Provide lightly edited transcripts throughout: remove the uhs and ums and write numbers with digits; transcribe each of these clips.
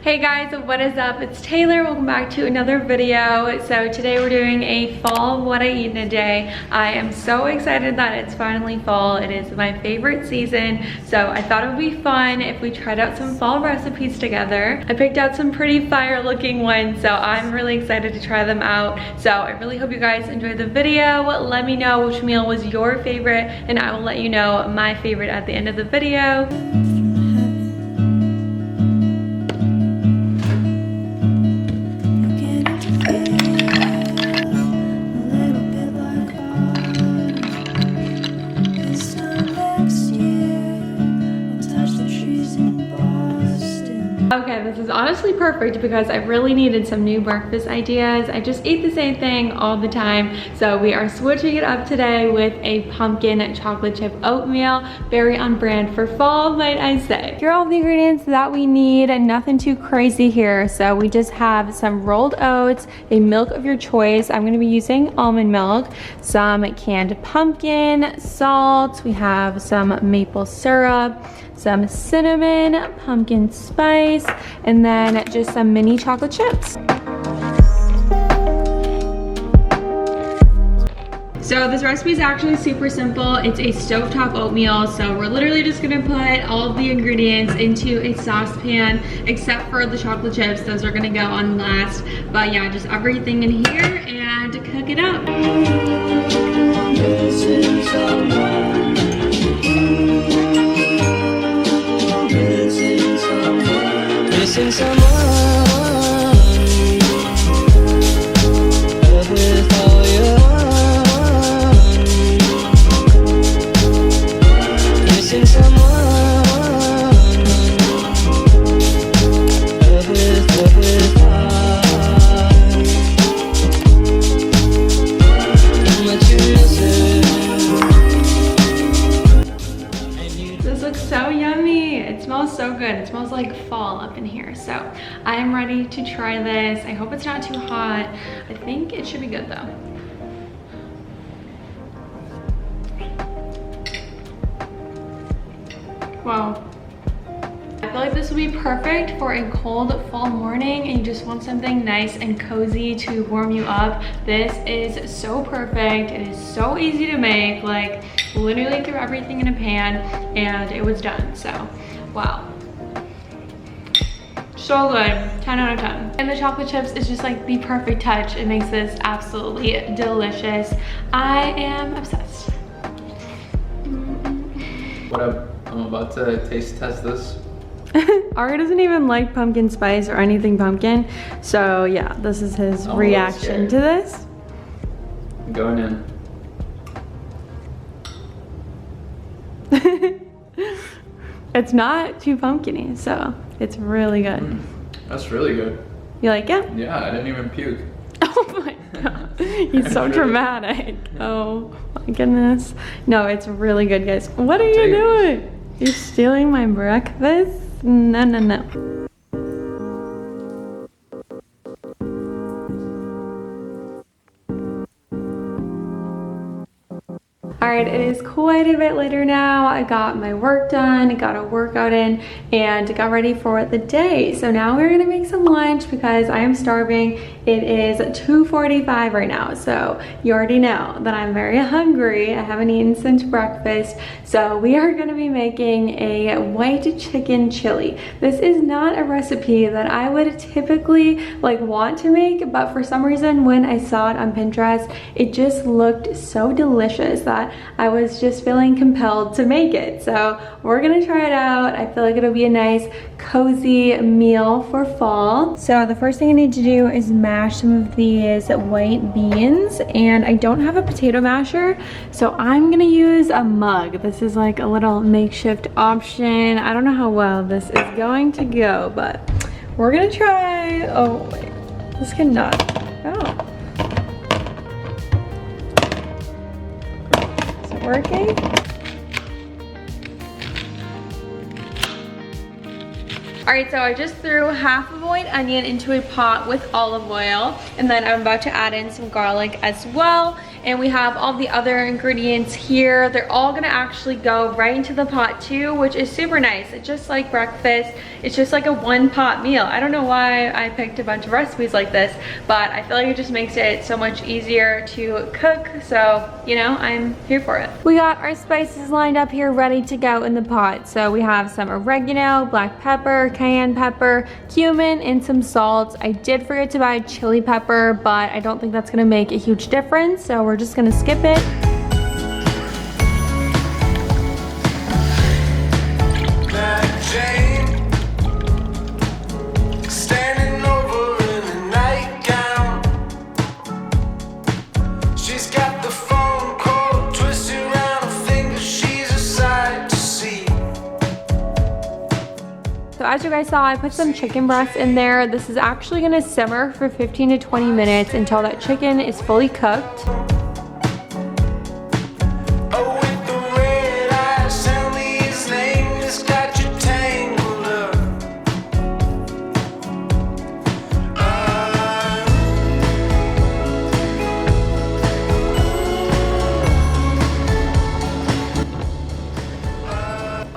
Hey guys, what is up? It's Taylor. Welcome back to another video. So today we're doing a fall what I eat in a day. I am so excited that it's finally fall. It is my favorite season. So I thought it would be fun if we tried out some fall recipes together. I picked out some pretty fire looking ones, so I'm really excited to try them out. So I really hope you guys enjoyed the video. Let me know which meal was your favorite and I will let you know my favorite at the end of the video. Okay, this is honestly perfect because I really needed some new breakfast ideas. I just eat the same thing all the time. So we are switching it up today with a pumpkin chocolate chip oatmeal. Very on brand for fall, might I say. Here are all the ingredients that we need, nothing too crazy here. So we just have some rolled oats, a milk of your choice. I'm gonna be using almond milk, some canned pumpkin, salt. We have some maple syrup, some cinnamon, pumpkin spice, and then just some mini chocolate chips. So this recipe is actually super simple. It's a stovetop oatmeal, so we're literally just gonna put all of the ingredients into a saucepan, except for the chocolate chips. Those are gonna go on last. But yeah, just everything in here and cook it up. Missing someone with all your heart. Missing someone with heart. How much you missing? This looks so yummy. It smells so good. It smells like fall up in here. So I am ready to try this. I hope it's not too hot. I think it should be good though. Wow. I feel like this would be perfect for a cold fall morning and you just want something nice and cozy to warm you up. This is so perfect. It is so easy to make. Like literally threw everything in a pan and it was done. So wow. So good, 10 out of 10. And the chocolate chips is just like the perfect touch. It makes this absolutely delicious. I am obsessed. What up? I'm about to taste test this. Ari doesn't even like pumpkin spice or anything pumpkin. So yeah, this is his reaction to this. I'm going in. It's not too pumpkin-y, so it's really good. That's really good. You like it? Yeah, I didn't even puke. Oh my god, he's so dramatic. Oh my goodness. No, it's really good, guys. What are you doing? You're stealing my breakfast? No, no, no. Alright, it is quite a bit later now. I got my work done, got a workout in, and got ready for the day. So now we're gonna make some lunch because I am starving. It is 2:45 right now, so you already know that I'm very hungry. I haven't eaten since breakfast. So we are gonna be making a white chicken chili. This is not a recipe that I would typically want to make, but for some reason when I saw it on Pinterest, it just looked so delicious that I was just feeling compelled to make it. So we're gonna try it out. I feel like it'll be a nice cozy meal for fall. So the first thing I need to do is mash some of these white beans, and I don't have a potato masher, so I'm gonna use a mug. This is like a little makeshift option. I don't know how well this is going to go, but we're gonna try. Oh wait, this cannot. Oh. Working. All right, so I just threw half of a white onion into a pot with olive oil, and then I'm about to add in some garlic as well. and we have all the other ingredients here. They're all gonna actually go right into the pot too, which is super nice. It's just like breakfast. It's just like a one-pot meal. I don't know why I picked a bunch of recipes like this, but I feel like it just makes it so much easier to cook. So, you know, I'm here for it. We got our spices lined up here ready to go in the pot. So we have some oregano, black pepper, cayenne pepper, cumin, and some salt. I did forget to buy chili pepper, but I don't think that's gonna make a huge difference, so we're just gonna skip it. So as you guys saw, I put some chicken breasts in there. This is actually gonna simmer for 15 to 20 minutes until that chicken is fully cooked.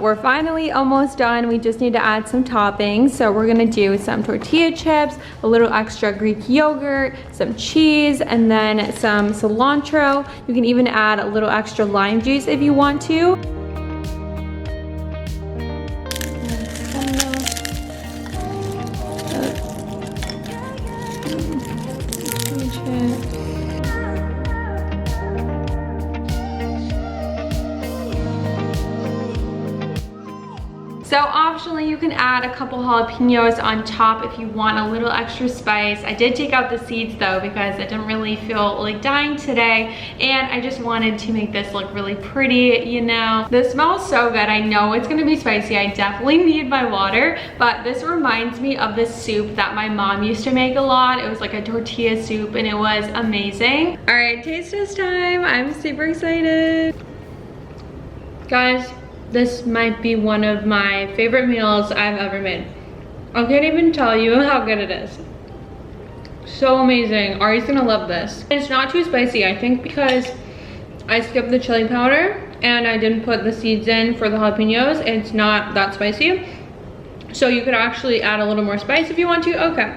We're finally almost done. We just need to add some toppings. So we're gonna do some tortilla chips, a little extra Greek yogurt, some cheese, and then some cilantro. You can even add a little extra lime juice if you want to. So optionally, you can add a couple jalapenos on top if you want a little extra spice. I did take out the seeds though because I didn't really feel like dying today, and I just wanted to make this look really pretty, you know. This smells so good. I know it's gonna be spicy. I definitely need my water, but this reminds me of this soup that my mom used to make a lot. It was like a tortilla soup and it was amazing. All right, taste test time. I'm super excited. Guys, this might be one of my favorite meals I've ever made. I can't even tell you how good it is. So amazing. Ari's gonna love this. It's not too spicy, I think, because I skipped the chili powder and I didn't put the seeds in for the jalapenos. It's not that spicy. So you could actually add a little more spice if you want to. Okay.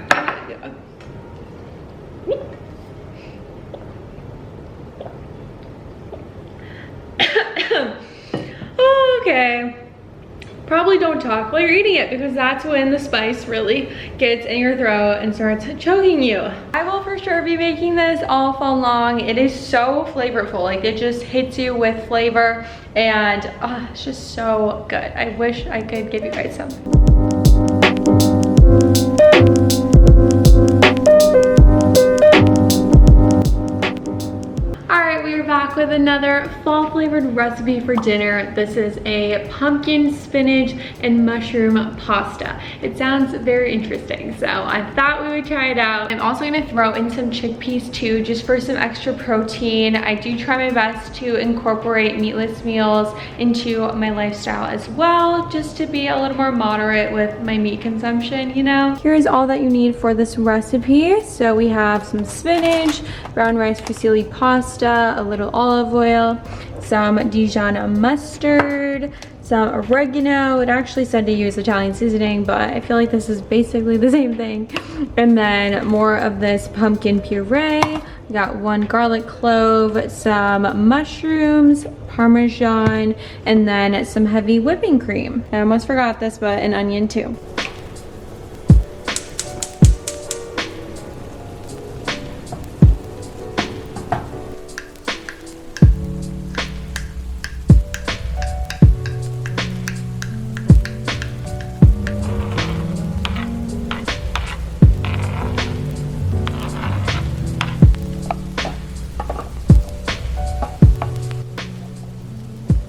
Okay, probably don't talk while you're eating it because that's when the spice really gets in your throat and starts choking you. I will for sure be making this all fall long. It is so flavorful, like it just hits you with flavor, and it's just so good. I wish I could give you guys some. Back with another fall flavored recipe for dinner. This is a pumpkin, spinach, and mushroom pasta. It sounds very interesting, so I thought we would try it out. I'm also gonna throw in some chickpeas too, just for some extra protein. I do try my best to incorporate meatless meals into my lifestyle as well, just to be a little more moderate with my meat consumption, you know? Here's all that you need for this recipe. So we have some spinach, brown rice fusilli pasta, a little olive oil, some Dijon mustard, some oregano. It actually said to use Italian seasoning, but I feel like this is basically the same thing. And then more of this pumpkin puree. We got one garlic clove, some mushrooms, Parmesan, and then some heavy whipping cream. I almost forgot this, but an onion too.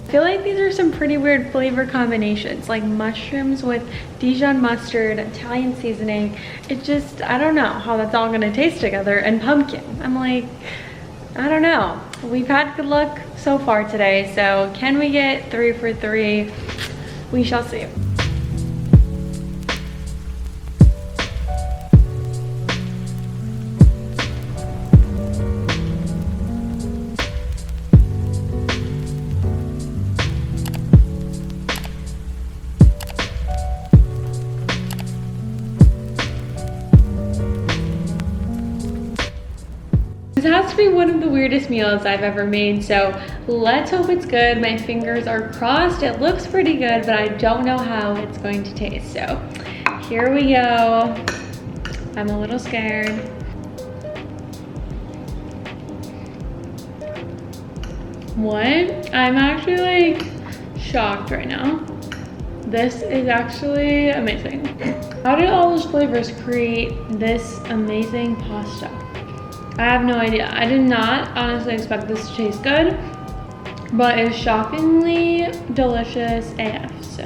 I feel like these are some pretty weird flavor combinations, like mushrooms with Dijon mustard, Italian seasoning. It just, I don't know how that's all gonna taste together, and pumpkin. I'm like, I don't know. We've had good luck so far today, so can we get 3 for 3? We shall see. This has to be one of the weirdest meals I've ever made, so let's hope it's good. My fingers are crossed. It looks pretty good, but I don't know how it's going to taste. So here we go. I'm a little scared. What? I'm actually like shocked right now. This is actually amazing. How did all those flavors create this amazing pasta? I have no idea. I did not honestly expect this to taste good, but it's shockingly delicious AF, so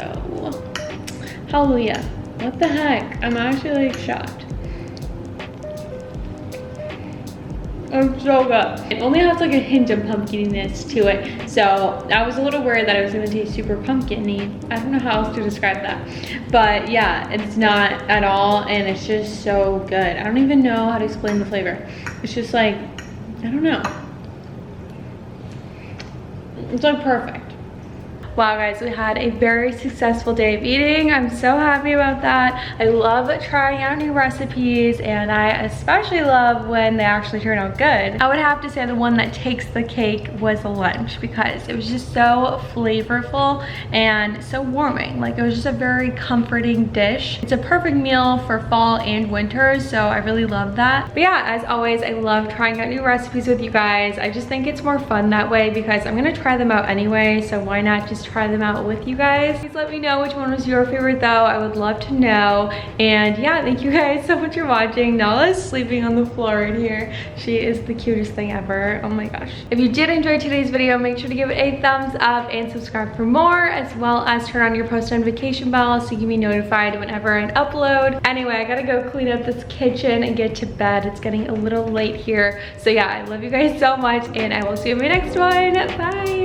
hallelujah. What the heck? I'm actually like shocked. It's so good. It only has like a hint of pumpkininess to it, so I was a little worried that it was gonna taste super pumpkin-y. I don't know how else to describe that, but yeah, it's not at all, and it's just so good. I don't even know how to explain the flavor. It's just like, I don't know. It's like perfect. Wow guys, we had a very successful day of eating. I'm so happy about that. I love trying out new recipes, and I especially love when they actually turn out good. I would have to say the one that takes the cake was the lunch, because it was just so flavorful and so warming. Like, it was just a very comforting dish. It's a perfect meal for fall and winter, so I really love that. But yeah, as always, I love trying out new recipes with you guys. I just think it's more fun that way, because I'm gonna try them out anyway, so why not just try them out with you guys. Please let me know which one was your favorite though. I would love to know. And yeah, thank you guys so much for watching. Nala's sleeping on the floor right here. She is the cutest thing ever. Oh my gosh. If you did enjoy today's video, make sure to give it a thumbs up and subscribe for more, as well as turn on your post notification bell so you can be notified whenever I upload. Anyway, I gotta go clean up this kitchen and get to bed. It's getting a little late here. So yeah, I love you guys so much, and I will see you in my next one. Bye.